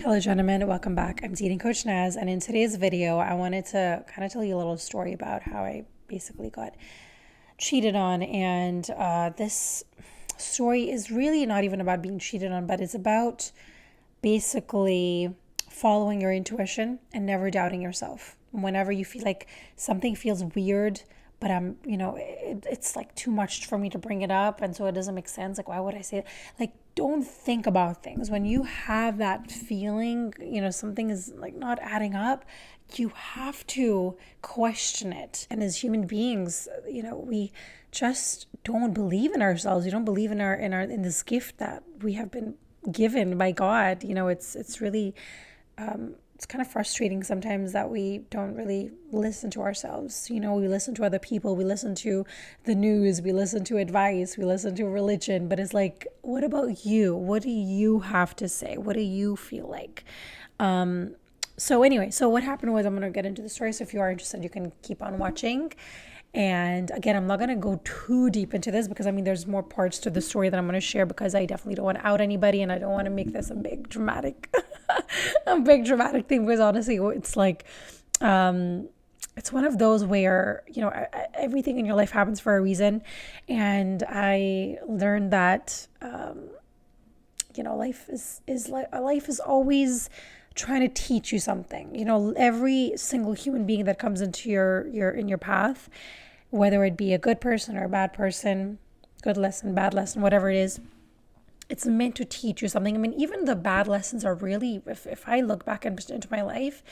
Hello, gentlemen. Welcome back. I'm dating coach Naz, and in today's video, I wanted to kind of tell you a little story about how I basically got cheated on. And this story is really not even about being cheated on, but it's about basically following your intuition and never doubting yourself. Whenever you feel like something feels weird, but it's like too much for me to bring it up, and so it doesn't make sense. Like, why would I say it? Like, don't think about things. When you have that feeling, something is like not adding up, you have to question it. And as human beings, we just don't believe in ourselves. We don't believe in this gift that we have been given by God. It's really it's kind of frustrating sometimes that we don't really listen to ourselves. We listen to other people, we listen to the news, we listen to advice, we listen to religion, but it's like, what about you? What do you have to say? What do you feel like? So what happened was, I'm going to get into the story. So if you are interested, you can keep on watching. And again, I'm not going to go too deep into this because there's more parts to the story that I'm going to share, because I definitely don't want to out anybody, and I don't want to make this a big dramatic thing, because honestly, it's like, it's one of those where, everything in your life happens for a reason. And I learned that, life is always trying to teach you something. Every single human being that comes into your path, whether it be a good person or a bad person, good lesson, bad lesson, whatever it is, it's meant to teach you something. Even the bad lessons are really, if I look back into my life,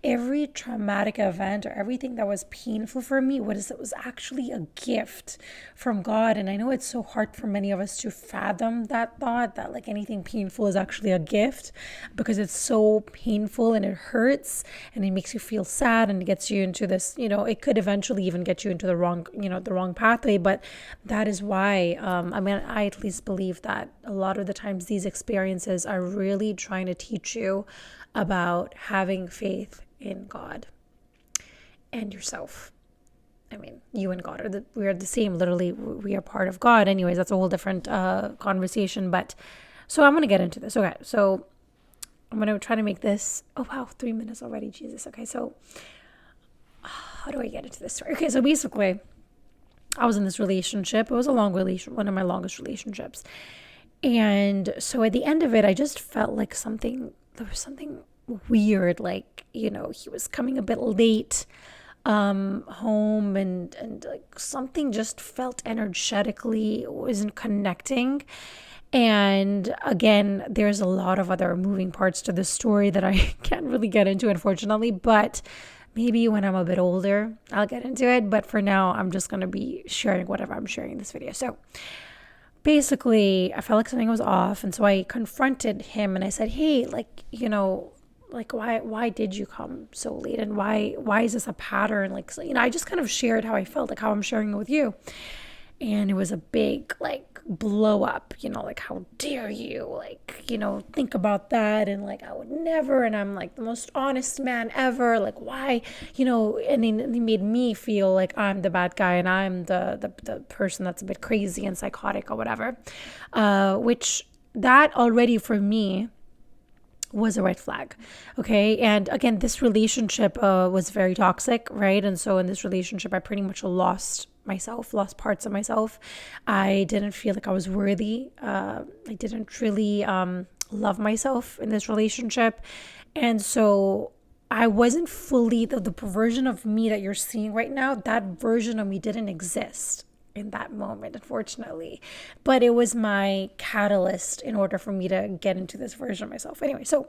every traumatic event or everything that was painful for me, it was actually a gift from God. And I know it's so hard for many of us to fathom that thought, that like anything painful is actually a gift, because it's so painful and it hurts and it makes you feel sad, and it gets you into this, it could eventually even get you into the wrong pathway. But that is why, I at least believe that a lot of the times these experiences are really trying to teach you about having faith in God and yourself. You and God we are the same. Literally, we are part of God. Anyways, that's a whole different conversation. But so I'm going to get into this. Okay, so I'm going to try to make this. Oh wow, 3 minutes already. Jesus. Okay, so how do I get into this story? Okay, so basically, I was in this relationship. It was a long relationship, one of my longest relationships. And so at the end of it, I just felt like there was something weird. Like, he was coming a bit late home, and like something just felt energetically wasn't connecting. And again, there's a lot of other moving parts to this story that I can't really get into, unfortunately, but maybe when I'm a bit older, I'll get into it. But for now, I'm just going to be sharing whatever I'm sharing in this video. So basically, I felt like something was off. And so I confronted him and I said, hey, why did you come so late? And why is this a pattern? Like, so, I just kind of shared how I felt, like how I'm sharing it with you. And it was a big, blow up, like, how dare you, think about that. And I would never, and I'm the most honest man ever. Why, and they made me feel like I'm the bad guy and I'm the person that's a bit crazy and psychotic or whatever, which that already for me was a red flag. Okay. And again, this relationship was very toxic, right? And so in this relationship, I pretty much lost parts of myself. I didn't feel like I was worthy. I didn't really love myself in this relationship. And so I wasn't fully the version of me that you're seeing right now. That version of me didn't exist in that moment, unfortunately, but it was my catalyst in order for me to get into this version of myself. Anyway, so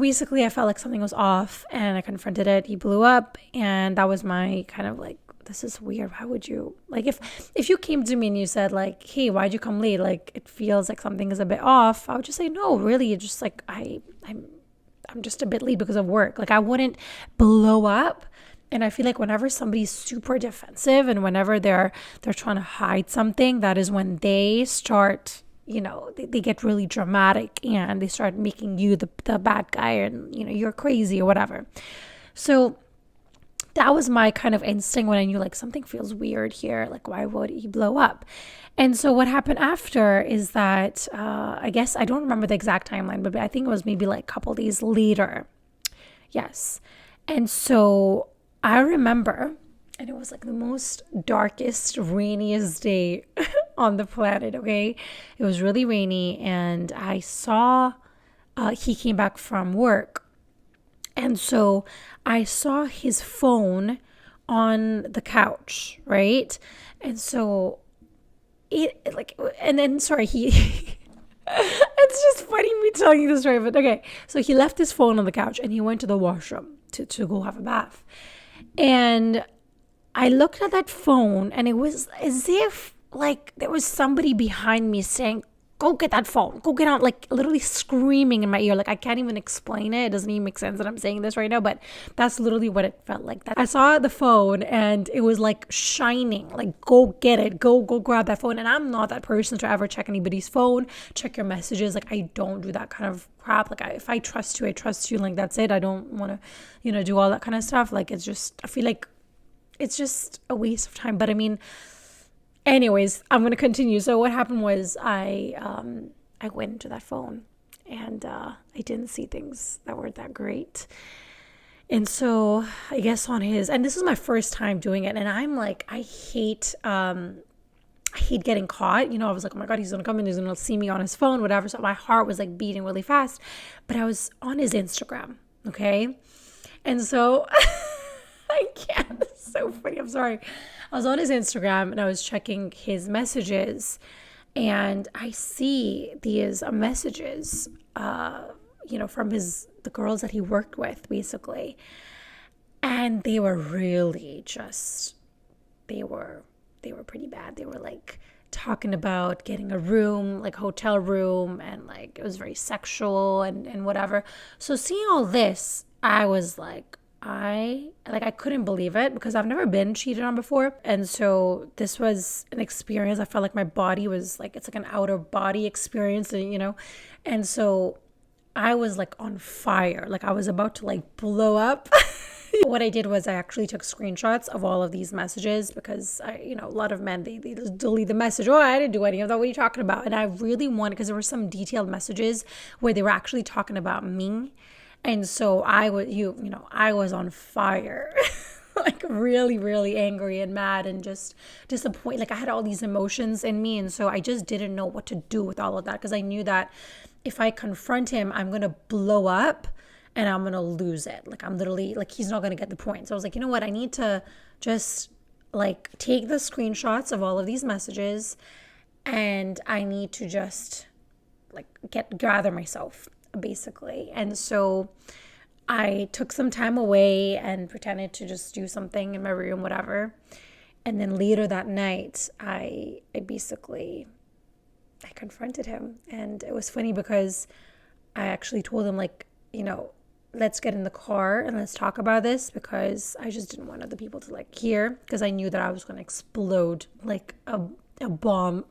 basically I felt like something was off and I confronted it. He blew up, and that was my kind of this is weird. Why would you, if you came to me and you said hey, why'd you come late? It feels like something is a bit off. I would just say, no, really, it's just I'm just a bit late because of work. I wouldn't blow up. And I feel like whenever somebody's super defensive and whenever they're trying to hide something, that is when they start, they get really dramatic and they start making you the bad guy, and, you're crazy or whatever. So That was my kind of instinct when I knew like something feels weird here. Like, why would he blow up? And so what happened after is that I guess I don't remember the exact timeline, but I think it was maybe like a couple days later. Yes. And so I remember, and it was like the most darkest, rainiest day on the planet. Okay. It was really rainy, and I saw he came back from work. And so I saw his phone on the couch, right? And so it like, and then sorry, he it's just funny me telling you this story, but okay. So he left his phone on the couch and he went to the washroom to go have a bath. And I looked at that phone and it was as if like there was somebody behind me saying, go get that phone, go get out, like literally screaming in my ear. Like I can't even explain it. It doesn't even make sense that I'm saying this right now, but that's literally what it felt like. That I saw the phone and it was like shining, like go get it, go grab that phone. And I'm not that person to ever check anybody's phone, check your messages. Like I don't do that kind of crap. Like if I trust you, I trust you. Like that's it. I don't want to, do all that kind of stuff. Like it's just, I feel like it's just a waste of time. But I mean, anyways, I'm going to continue. So what happened was I went into that phone and I didn't see things that weren't that great. And so I guess on his, and this is my first time doing it. And I'm like, I hate getting caught. I was like, oh my God, he's going to come in. He's going to see me on his phone, whatever. So my heart was like beating really fast, but I was on his Instagram. Okay. And so I can't, it's so funny. I'm sorry. I was on his Instagram and I was checking his messages and I see these messages, from the girls that he worked with basically. And they were really just, they were pretty bad. They were like talking about getting a room, like hotel room, and like it was very sexual and whatever. So seeing all this, I was like, I couldn't believe it because I've never been cheated on before. And so this was an experience. I felt like my body was like, it's like an outer body experience, and so I was like on fire. Like I was about to like blow up. What I did was I actually took screenshots of all of these messages because a lot of men, they just delete the message. Oh, I didn't do any of that. What are you talking about? And I really wanted, because there were some detailed messages where they were actually talking about me. And so I was on fire, like really, really angry and mad and just disappointed. Like I had all these emotions in me. And so I just didn't know what to do with all of that because I knew that if I confront him, I'm going to blow up and I'm going to lose it. Like I'm literally like, he's not going to get the point. So I was like, you know what? I need to just like take the screenshots of all of these messages and I need to just like gather myself, basically. And so I took some time away and pretended to just do something in my room, whatever. And then later that night, I confronted him. And it was funny because I actually told him like, let's get in the car and let's talk about this, because I just didn't want other people to like hear, because I knew that I was going to explode like a bomb.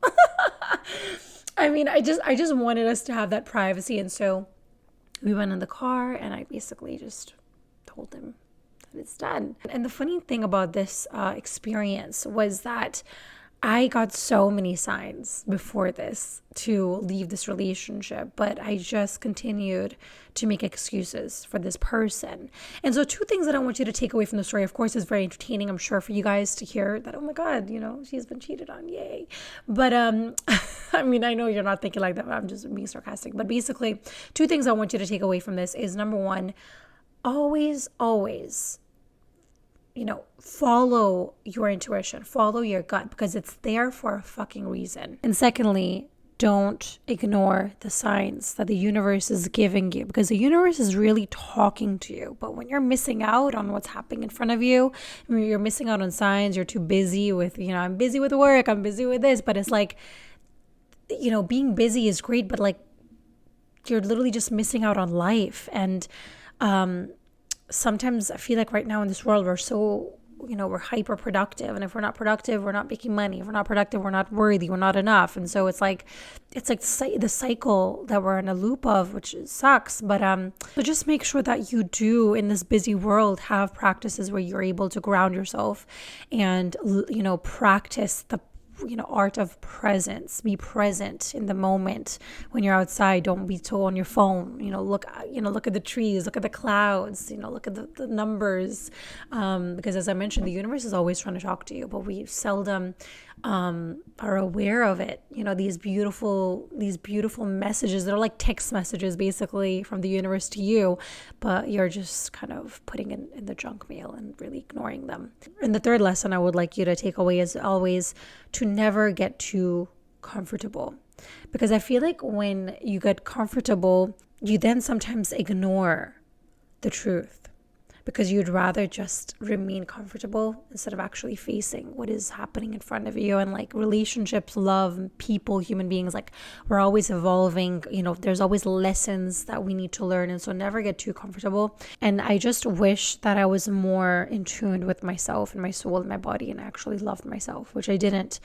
I mean, I just wanted us to have that privacy. And so we went in the car and I basically just told him that it's done. And the funny thing about this experience was that I got so many signs before this to leave this relationship, but I just continued to make excuses for this person. And so 2 things that I want you to take away from the story, of course, is very entertaining, I'm sure, for you guys to hear that, oh my God, she's been cheated on, yay. But I mean, I know you're not thinking like that, but I'm just being sarcastic. But basically, 2 things I want you to take away from this is, number 1, always, follow your intuition, follow your gut, because it's there for a fucking reason. And secondly, don't ignore the signs that the universe is giving you, because the universe is really talking to you. But when you're missing out on what's happening in front of you, you're missing out on signs, you're too busy with, I'm busy with work, I'm busy with this, but it's like, being busy is great, but like, you're literally just missing out on life. And, sometimes I feel like right now in this world, we're so we're hyper productive. And if we're not productive, we're not making money. If we're not productive, we're not worthy. We're not enough. And so it's like the cycle that we're in a loop of, which sucks. But so just make sure that you do, in this busy world, have practices where you're able to ground yourself and, practice the art of presence. Be present in the moment when you're outside. Don't be so on your phone. Look at the trees, look at the clouds, look at the numbers. Because as I mentioned, the universe is always trying to talk to you, but we seldom are aware of it. These beautiful messages that are like text messages basically from the universe to you, but you're just kind of putting in the junk mail and really ignoring them. And the third lesson I would like you to take away is always to never get too comfortable, because I feel like when you get comfortable, you then sometimes ignore the truth, because you'd rather just remain comfortable instead of actually facing what is happening in front of you. And like relationships, love, people, human beings, like we're always evolving, there's always lessons that we need to learn. And so never get too comfortable. And I just wish that I was more in tune with myself and my soul and my body, and actually loved myself, which I didn't.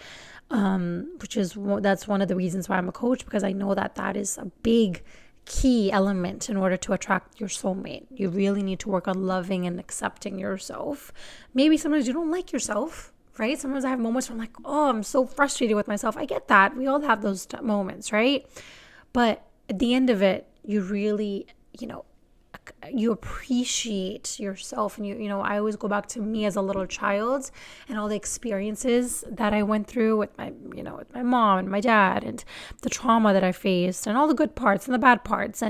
That's one of the reasons why I'm a coach, because I know that is a big key element in order to attract your soulmate. You really need to work on loving and accepting yourself. Maybe sometimes you don't like yourself, right? Sometimes I have moments where I'm like, oh, I'm so frustrated with myself. I get that. We all have those moments, right? But at the end of it, you really, you appreciate yourself. And I always go back to me as a little child and all the experiences that I went through with my mom and my dad, and the trauma that I faced, and all the good parts and the bad parts.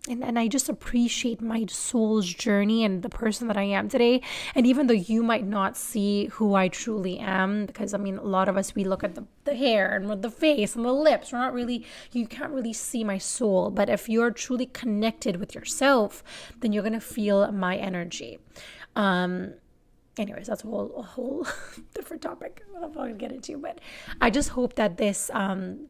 And I just appreciate my soul's journey and the person that I am today. And even though you might not see who I truly am, because a lot of us, we look at the hair and the face and the lips. You can't really see my soul. But if you're truly connected with yourself, then you're going to feel my energy. Anyways, that's a whole different topic I'm not going to get into. But I just hope that this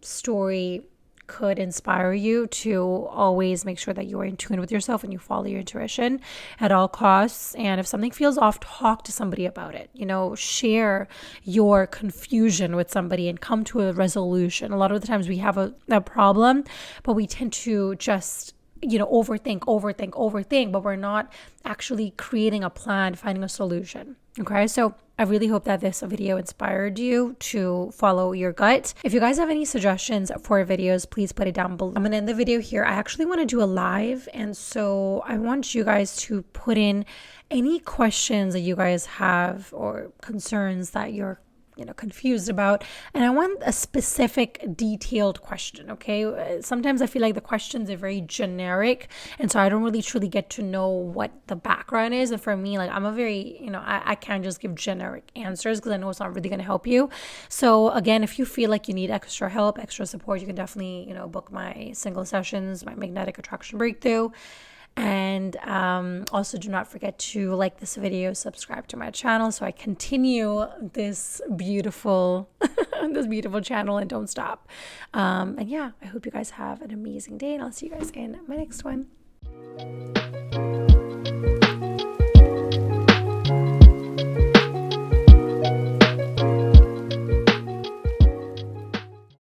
story could inspire you to always make sure that you are in tune with yourself and you follow your intuition at all costs. And if something feels off, talk to somebody about it. Share your confusion with somebody and come to a resolution. A lot of the times we have a problem, but we tend to just overthink, but we're not actually creating a plan, finding a solution. Okay, so I really hope that this video inspired you to follow your gut. If you guys have any suggestions for videos, please put it down below. I'm gonna end the video here. I actually want to do a live, and so I want you guys to put in any questions that you guys have or concerns that you're confused about. And I want a specific detailed question, okay? Sometimes I feel like the questions are very generic, and so I don't really truly get to know what the background is. And for me, like, I'm a very, I can't just give generic answers because I know it's not really going to help you. So again, if you feel like you need extra help, extra support, you can definitely, book my single sessions, my magnetic attraction breakthrough. And also do not forget to like this video, subscribe to my channel so I continue this beautiful channel and don't stop. And yeah, I hope you guys have an amazing day, and I'll see you guys in my next one.